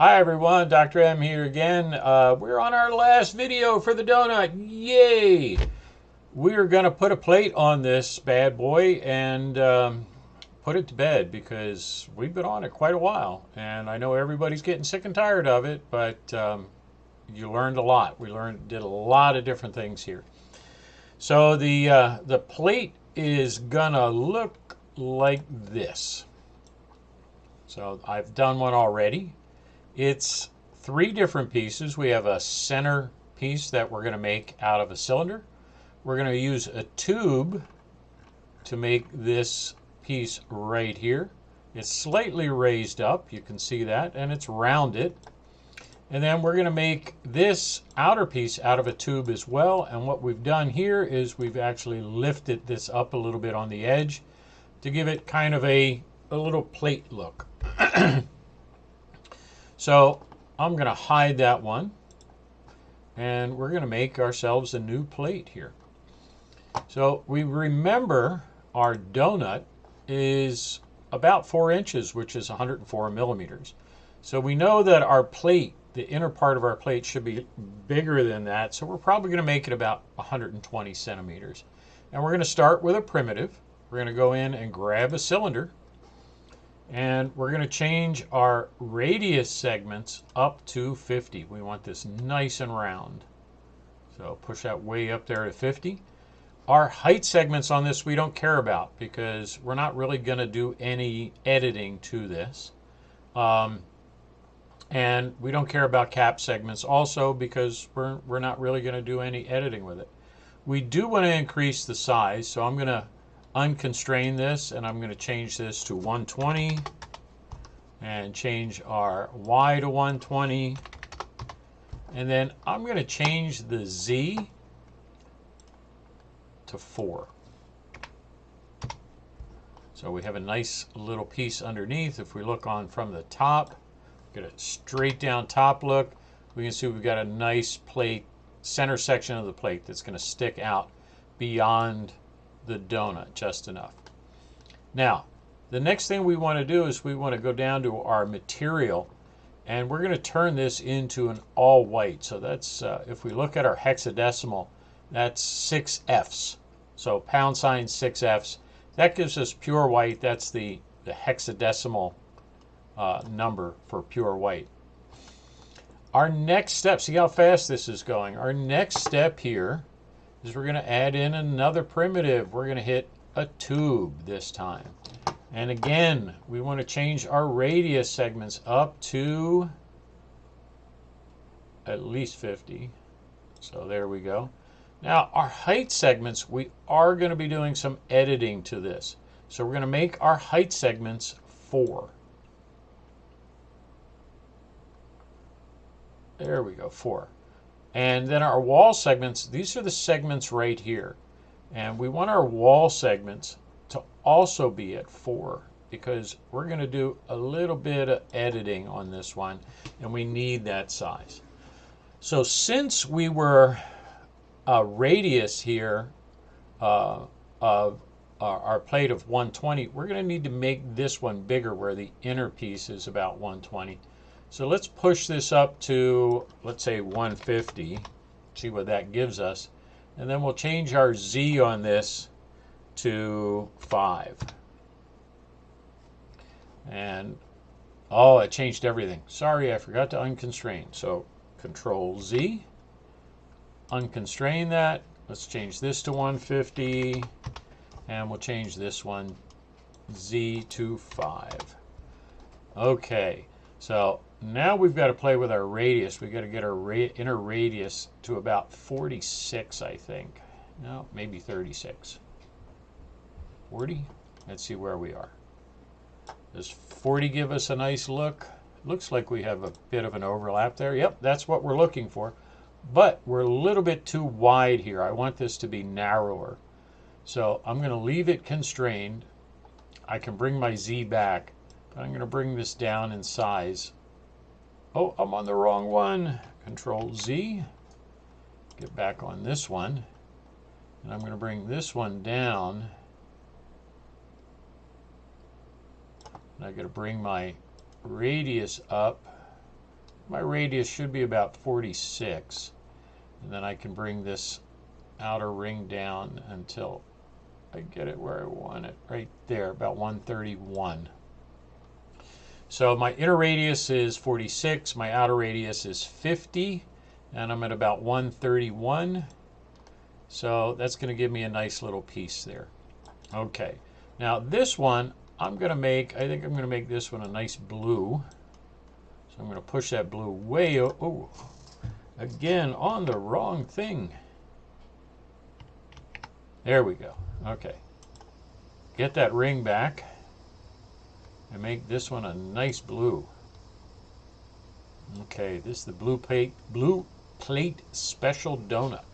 Hi everyone, Dr. M here again. We're on our last video for the donut. Yay! We're going to put a plate on this bad boy and put it to bed because we've been on it quite a while. And I know everybody's getting sick and tired of it, but you learned a lot. Did a lot of different things here. So the plate is going to look like this. So I've done one already. It's three different pieces. We have a center piece that we're going to make out of a cylinder. We're going to use a tube to make this piece right here. It's slightly raised up, you can see that, and it's rounded. And then we're going to make this outer piece out of a tube as well. And what we've done here is we've actually lifted this up a little bit on the edge to give it kind of a little plate look. So I'm going to hide that one, and we're going to make ourselves a new plate here. So we remember our donut is about 4 inches, which is 104 millimeters. So we know that our plate, the inner part of our plate, should be bigger than that. So we're probably going to make it about 120 centimeters. And we're going to start with a primitive. We're going to go in and grab a cylinder. And we're going to change our radius segments up to 50. We want this nice and round. So push that way up there to 50. Our height segments on this we don't care about because we're not really going to do any editing to this. And we don't care about cap segments also because we're not really going to do any editing with it. We do want to increase the size, so I'm going to unconstrain this and I'm going to change this to 120 and change our Y to 120, and then I'm going to change the Z to 4. So we have a nice little piece underneath. If we look on from the top, get a straight down top look, we can see we've got a nice plate, center section of the plate that's going to stick out beyond the donut just enough. Now, the next thing we want to do is we want to go down to our material, and we're going to turn this into an all white. So that's, if we look at our hexadecimal, that's 6 Fs. So pound sign 6 Fs. That gives us pure white. That's the hexadecimal number for pure white. Our next step, see how fast this is going. Our next step here is we're going to add in another primitive. We're going to hit a tube this time. And again, we want to change our radius segments up to at least 50. So there we go. Now our height segments, we are going to be doing some editing to this. So we're going to make our height segments 4. There we go, 4. And then our wall segments, these are the segments right here. And we want our wall segments to also be at 4 because we're going to do a little bit of editing on this one and we need that size. So since we were a radius here of our plate of 120, we're going to need to make this one bigger where the inner piece is about 120. So let's push this up to, let's say 150, see what that gives us. And then we'll change our Z on this to 5. And, oh, it changed everything. Sorry, I forgot to unconstrain. So Control Z, unconstrain that. Let's change this to 150. And we'll change this one, Z to 5. Okay, so now we've got to play with our radius. We've got to get our inner radius to about 46, I think. No, maybe 36. 40? Let's see where we are. Does 40 give us a nice look? Looks like we have a bit of an overlap there. Yep, that's what we're looking for. But we're a little bit too wide here. I want this to be narrower. So I'm going to leave it constrained. I can bring my Z back, but I'm going to bring this down in size. Oh, I'm on the wrong one. Control Z. Get back on this one. And I'm going to bring this one down. And I got to bring my radius up my radius should be about 46. And then I can bring this outer ring down until I get it where I want it, right there, about 131. So my inner radius is 46, my outer radius is 50, and I'm at about 131. So that's going to give me a nice little piece there. Okay, now this one I think I'm going to make this one a nice blue. So I'm going to push that blue way, oh, again, on the wrong thing. There we go. Okay. Get that ring back and make this one a nice blue. Okay, this is the blue plate special donut.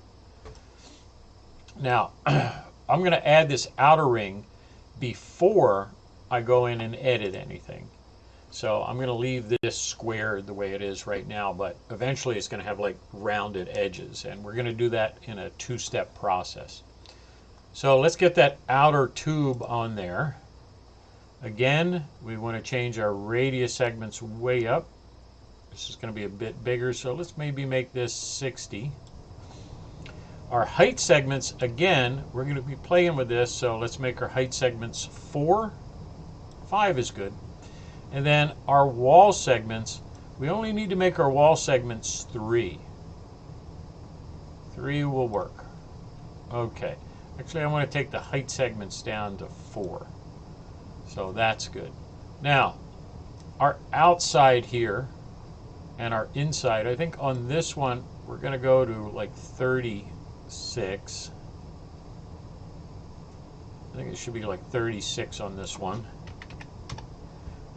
Now, I'm going to add this outer ring before I go in and edit anything. So I'm going to leave this square the way it is right now, but eventually it's going to have like rounded edges, and we're going to do that in a two-step process. So let's get that outer tube on there. Again, we want to change our radius segments way up. This is going to be a bit bigger, so let's maybe make this 60. Our height segments, again, we're going to be playing with this, so let's make our height segments 4. 5 is good. And then our wall segments, we only need to make our wall segments 3. 3 will work. Okay. Actually, I want to take the height segments down to 4. So that's good. Now, our outside here and our inside, I think on this one, we're going to go to like 36. I think it should be like 36 on this one.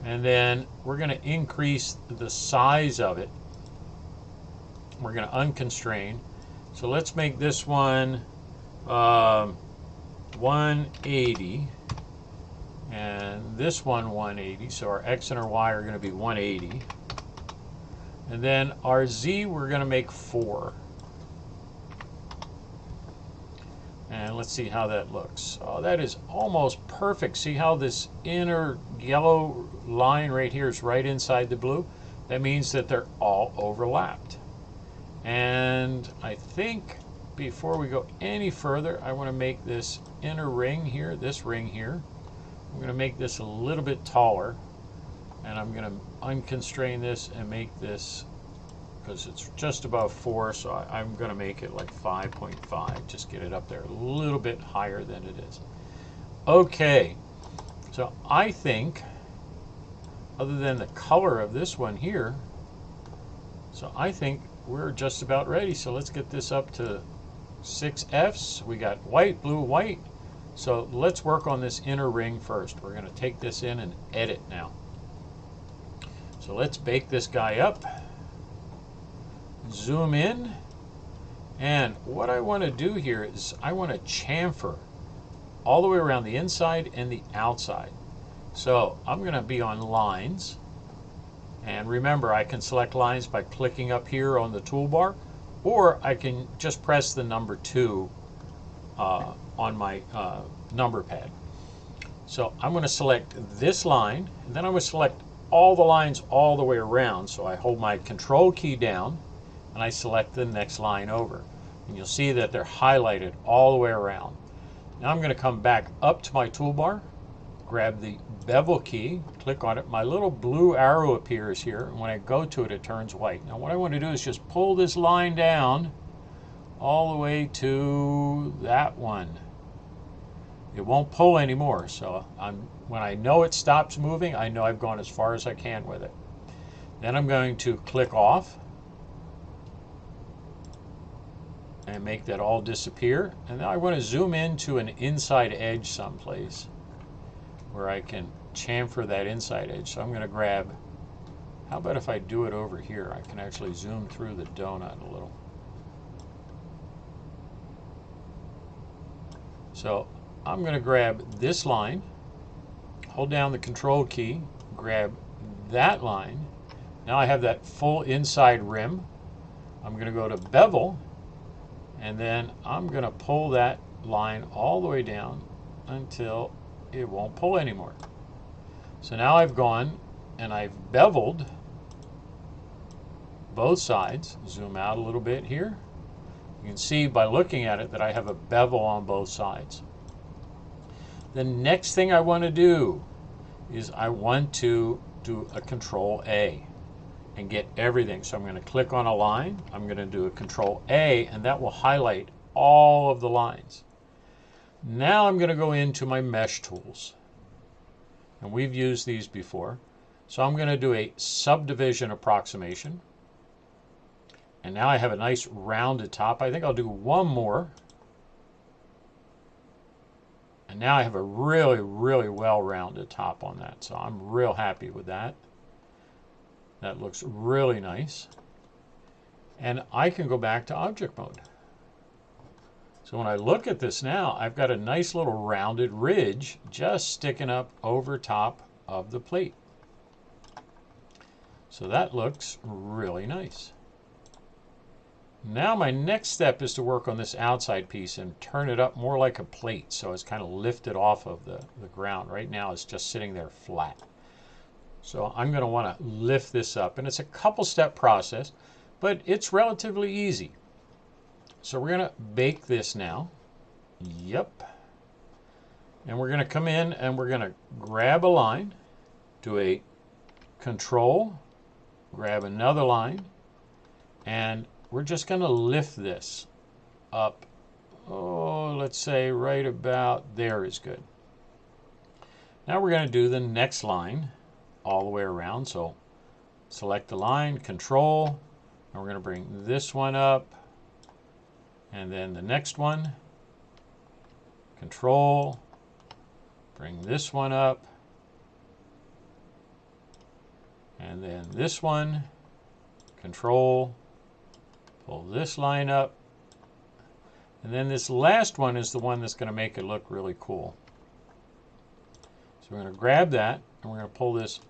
And then we're going to increase the size of it. We're going to unconstrain. So let's make this one 180, and this one 180, so our X and our Y are going to be 180, and then our Z we're going to make 4, and let's see how that looks. Oh, that is almost perfect. See how this inner yellow line right here is right inside the blue? That means that they're all overlapped. And I think before we go any further, I want to make this inner ring here, this ring here, I'm going to make this a little bit taller, and I'm going to unconstrain this and make this, because it's just above 4, so I'm going to make it like 5.5, just get it up there a little bit higher than it is. Okay, so I think, other than the color of this one here, so I think we're just about ready. So let's get this up to 6 Fs. We got white, blue, white. So let's work on this inner ring first. We're going to take this in and edit now. So let's bake this guy up. Zoom in. And what I want to do here is I want to chamfer all the way around the inside and the outside. So I'm going to be on lines. And remember, I can select lines by clicking up here on the toolbar, or I can just press the number 2 on my number pad. So I'm going to select this line, and then I'm going to select all the lines all the way around. So I hold my control key down, and I select the next line over. And you'll see that they're highlighted all the way around. Now I'm going to come back up to my toolbar, grab the bevel key, click on it. My little blue arrow appears here, and when I go to it, it turns white. Now what I want to do is just pull this line down all the way to that one. It won't pull anymore, so when I know it stops moving, I know I've gone as far as I can with it. Then I'm going to click off and make that all disappear. And now I want to zoom into an inside edge someplace where I can chamfer that inside edge. So I'm going to grab, how about if I do it over here? I can actually zoom through the donut a little. So I'm going to grab this line, hold down the control key, grab that line. Now I have that full inside rim. I'm going to go to bevel, and then I'm going to pull that line all the way down until it won't pull anymore. So now I've gone and I've beveled both sides. Zoom out a little bit here. You can see by looking at it that I have a bevel on both sides. The next thing I want to do is I want to do a Control A and get everything. So I'm going to click on a line. I'm going to do a Control A, and that will highlight all of the lines. Now I'm going to go into my mesh tools. And we've used these before. So I'm going to do a subdivision approximation. And now I have a nice rounded top. I think I'll do one more. And now I have a really, really well-rounded top on that. So I'm real happy with that. That looks really nice. And I can go back to object mode. So when I look at this now, I've got a nice little rounded ridge just sticking up over top of the plate. So that looks really nice. Now my next step is to work on this outside piece and turn it up more like a plate, so it's kind of lifted off of the ground. Right now it's just sitting there flat. So I'm going to want to lift this up, and it's a couple step process, but it's relatively easy. So we're going to bake this now. Yep. And we're going to come in and we're going to grab a line, do a Control, grab another line, and we're just going to lift this up. Oh, let's say right about there is good. Now we're going to do the next line all the way around. So select the line, Control, and we're going to bring this one up, and then the next one, Control, bring this one up, and then this one, Control, pull this line up, and then this last one is the one that's going to make it look really cool. So we're going to grab that and we're going to pull this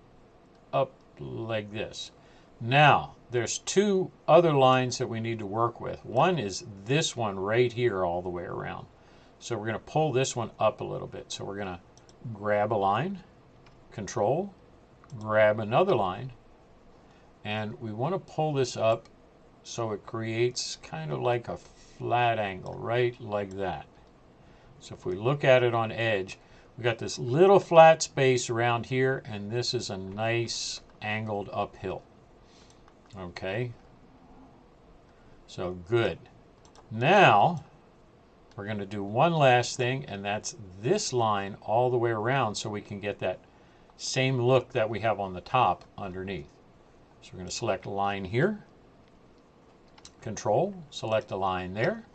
up like this. Now there's two other lines that we need to work with. One is this one right here all the way around. So we're going to pull this one up a little bit. So we're going to grab a line, Control, grab another line, and we want to pull this up so it creates kind of like a flat angle, right like that. So if we look at it on edge, we got this little flat space around here, and this is a nice angled uphill. Okay, so good. Now we're going to do one last thing, and that's this line all the way around so we can get that same look that we have on the top underneath. So we're going to select a line here, Control, select a line there,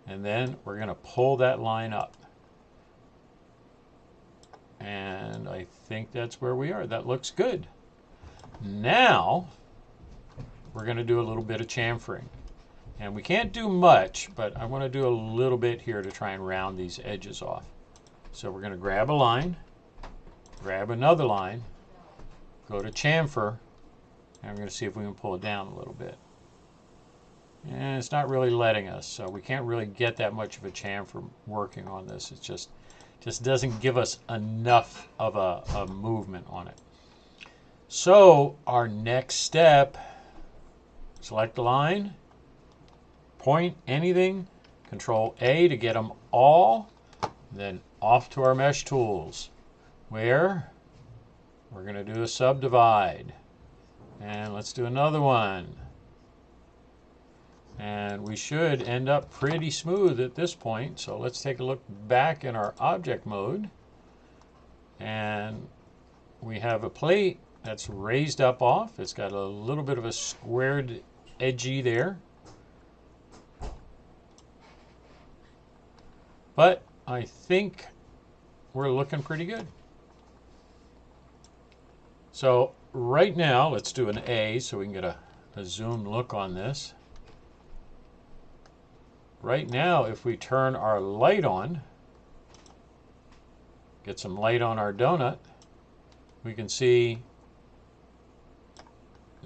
and then we're going to pull that line up. And I think that's where we are. That looks good. Now we're going to do a little bit of chamfering. And we can't do much, but I want to do a little bit here to try and round these edges off. So we're going to grab a line, grab another line, go to chamfer, and I'm going to see if we can pull it down a little bit. And it's not really letting us, so we can't really get that much of a chamfer working on this. It just doesn't give us enough of a movement on it. So our next step, select the line, point anything, Control A to get them all, then off to our mesh tools, where we're going to do a subdivide. And let's do another one. And we should end up pretty smooth at this point. So let's take a look back in our object mode. And we have a plate that's raised up off. It's got a little bit of a squared edgy there. But I think we're looking pretty good. So right now, let's do an A so we can get a zoom look on this. Right now, if we turn our light on, get some light on our donut, we can see,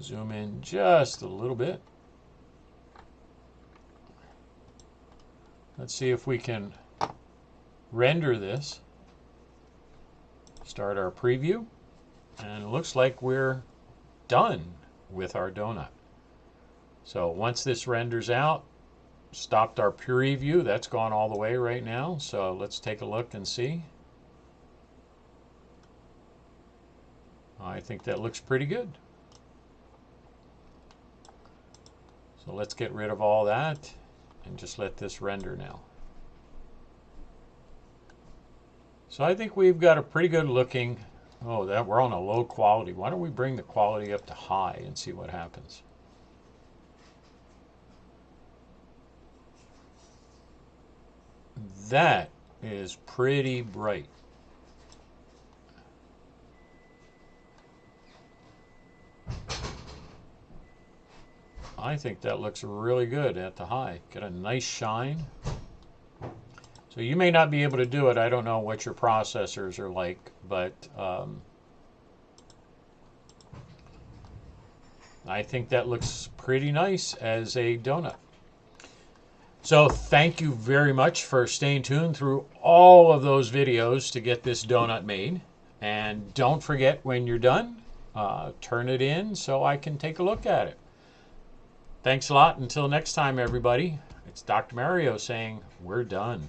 zoom in just a little bit. Let's see if we can render this. Start our preview, and it looks like we're done with our donut. So once this renders out, stopped our preview. That's gone all the way right now. So let's take a look and see. I think that looks pretty good. So let's get rid of all that and just let this render now. So I think we've got a pretty good looking, that we're on a low quality. Why don't we bring the quality up to high and see what happens? That is pretty bright. I think that looks really good at the high. Get a nice shine. So you may not be able to do it. I don't know what your processors are like, but I think that looks pretty nice as a donut. So thank you very much for staying tuned through all of those videos to get this donut made. And don't forget, when you're done, turn it in so I can take a look at it. Thanks a lot. Until next time, everybody. It's Dr. Mario saying we're done.